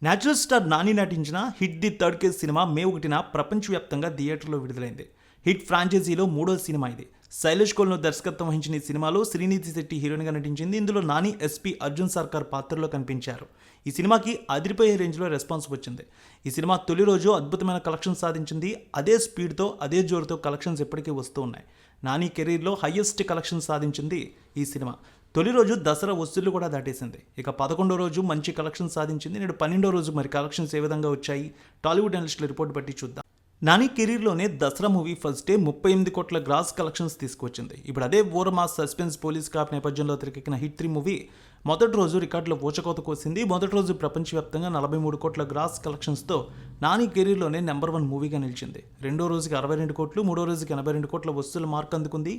Natural star Nani నటించిన hit the third case cinema May 1న ప్రపంచవ్యాప్తంగా థియేటర్లో విడుదలైంది. హిట్ ఫ్రాంచైజీలో మూడో సినిమా ఇది. శైలేష్ కోల్ను దర్శకత్వం వహించిన ఈ సినిమాలో శ్రీనిధి శెట్టి హీరోయిన్గా నటించింది. ఇందులో నాని ఎస్పీ అర్జున్ సర్కార్ పాత్రలో కనిపించారు. ఈ సినిమాకి అదిరిపోయే రేంజ్లో రెస్పాన్స్ వచ్చింది. ఈ సినిమా తొలి రోజు అద్భుతమైన కలెక్షన్ సాధించింది. అదే స్పీడ్తో అదే జోరుతో కలెక్షన్స్ ఎప్పటికీ వస్తూ ఉన్నాయి. నాని కెరీర్లో హయ్యెస్ట్ కలెక్షన్ సాధించింది ఈ సినిమా. తొలి రోజు దసరా వసూళ్లు కూడా దాటేసింది. ఇక 11వ రోజు మంచి కలెక్షన్ సాధించింది. నేడు 12వ రోజు మరి కలెక్షన్స్ ఏ విధంగా వచ్చాయి టాలీవుడ్ అనలిస్టుల రిపోర్ట్ బట్టి చూద్దాం. నాని కెరీర్లోనే దసరా మూవీ ఫస్ట్ డే 38 కోట్ల గ్రాస్ కలెక్షన్స్ తీసుకొచ్చింది. ఇప్పుడు అదే ఓరమాస్ సస్పెన్స్ పోలీస్ కాప్ నేపథ్యంలో తెరకెక్కిన హిట్ 3 మూవీ మొదటి రోజు రికార్డులో ఊచకోత కోసింది. మొదటి రోజు ప్రపంచవ్యాప్తంగా 43 కోట్ల గ్రాస్ కలెక్షన్స్తో నాని కెరీర్లోనే నెంబర్ 1 మూవీగా నిలిచింది. రెండో రోజుకి 62 కోట్లు, మూడో రోజుకి 82 కోట్ల వసూలు మార్క్ అందుకుంది.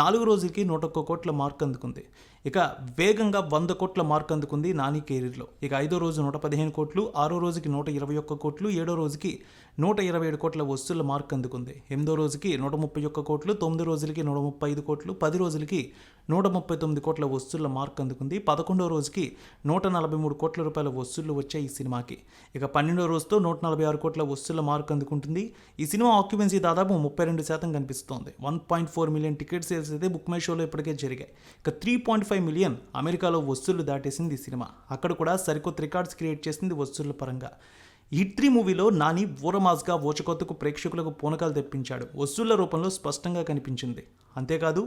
4 రోజులకి 101 కోట్ల మార్క్ అందుకుంది. ఇక వేగంగా 100 కోట్ల మార్క్ అందుకుంది నాని కెరీర్లో. ఇక 5వ రోజు 115 కోట్లు, 6వ రోజుకి 121 కోట్లు, 7వ రోజుకి 127 కోట్ల వసూళ్ల మార్క్ అందుకుంది. 8వ రోజుకి 131 కోట్లు, 9 రోజులకి 135 కోట్లు, 10 రోజులకి 139 కోట్ల వసూళ్ల మార్క్ అందుకుంది. 11వ రోజుకి 143 కోట్ల రూపాయల వసూళ్లు వచ్చాయి ఈ సినిమాకి. ఇక 12వ రోజుతో 146 కోట్ల వసూళ్ల మార్క్ అందుకుంటుంది. ఈ సినిమా ఆక్యుపెన్సీ దాదాపు 32% కనిపిస్తోంది. 1.4 మిలియన్ టికెట్ సేల్స్ అయితే బుక్ మై షోలో ఇప్పటికే జరిగాయి. ఇక 3.5 మిలియన్ అమెరికాలో వసూళ్లు దాటేసింది ఈ సినిమా. అక్కడ కూడా సరికొత్త రికార్డ్స్ క్రియేట్ చేసింది వసూళ్ల పరంగా. హిట్ 3 మూవీలో నాని ఊరమాస్గా ఓచకొత్తకు ప్రేక్షకులకు పూనకాలు తెప్పించాడు. వసూళ్ల రూపంలో స్పష్టంగా కనిపించింది. అంతేకాదు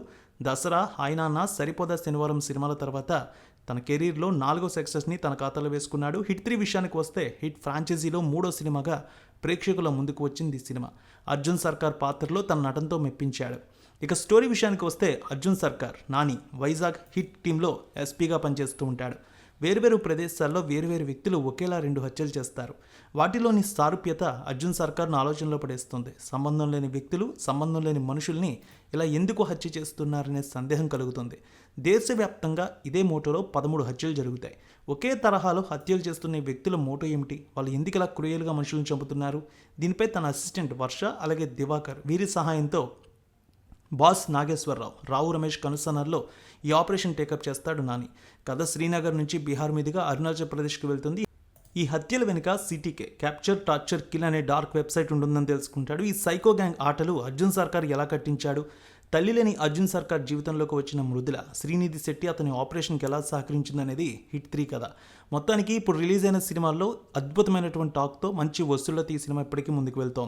దసరా, హాయ్ నాన్న, సరిపోదా శనివారం సినిమాల తర్వాత తన కెరీర్లో 4వ సక్సెస్ని తన ఖాతాలో వేసుకున్నాడు. హిట్ 3 విషయానికి వస్తే హిట్ ఫ్రాంచైజీలో మూడో సినిమాగా ప్రేక్షకుల ముందుకు వచ్చింది ఈ సినిమా. అర్జున్ సర్కార్ పాత్రలో తన నటనతో మెప్పించాడు. ఇక స్టోరీ విషయానికి వస్తే అర్జున్ సర్కార్ నాని వైజాగ్ హిట్ టీంలో ఎస్పీగా పనిచేస్తూ ఉంటాడు. వేరువేరు ప్రదేశాల్లో వేరువేరు వ్యక్తులు ఒకేలా 2 హత్యలు చేస్తారు. వాటిలోని సారూప్యత అర్జున్ సర్కార్ను ఆలోచనలో పడేస్తుంది. సంబంధం లేని వ్యక్తులు, సంబంధం లేని మనుషుల్ని ఇలా ఎందుకు హత్య చేస్తున్నారనే సందేహం కలుగుతుంది. దేశవ్యాప్తంగా ఇదే మోటోలో 13 హత్యలు జరుగుతాయి. ఒకే తరహాలో హత్యలు చేస్తున్న వ్యక్తుల మోటో ఏమిటి? వాళ్ళు ఎందుకు ఇలా క్రూయల్గా మనుషులను చంపుతున్నారు? దీనిపై తన అసిస్టెంట్ వర్ష, అలాగే దివాకర్ వీరి సహాయంతో బాస్ నాగేశ్వరరావు, రావు రమేష్ కనుసన్నల్లో ఈ ఆపరేషన్ టేకప్ చేస్తాడు నాని. కథ శ్రీనగర్ నుంచి బీహార్ మీదుగా అరుణాచల్ ప్రదేశ్కి వెళ్తుంది. ఈ హత్యల వెనుక సిటీకే క్యాప్చర్ టార్చర్ కిల్ అనే డార్క్ వెబ్సైట్ ఉంటుందని తెలుసుకుంటాడు. ఈ సైకో గ్యాంగ్ ఆటలు అర్జున్ సర్కార్ ఎలా కట్టించాడు? తల్లి లేని అర్జున్ సర్కార్ జీవితంలోకి వచ్చిన మృదుల, శ్రీనిధి శెట్టి అతని ఆపరేషన్కి ఎలా సహకరించిందనేది హిట్ 3 కథ. మొత్తానికి ఇప్పుడు రిలీజ్ అయిన సినిమాల్లో అద్భుతమైనటువంటి టాక్తో మంచి వసూళ్లతో ఈ సినిమా ఇప్పటికీ ముందుకు వెళ్తోంది.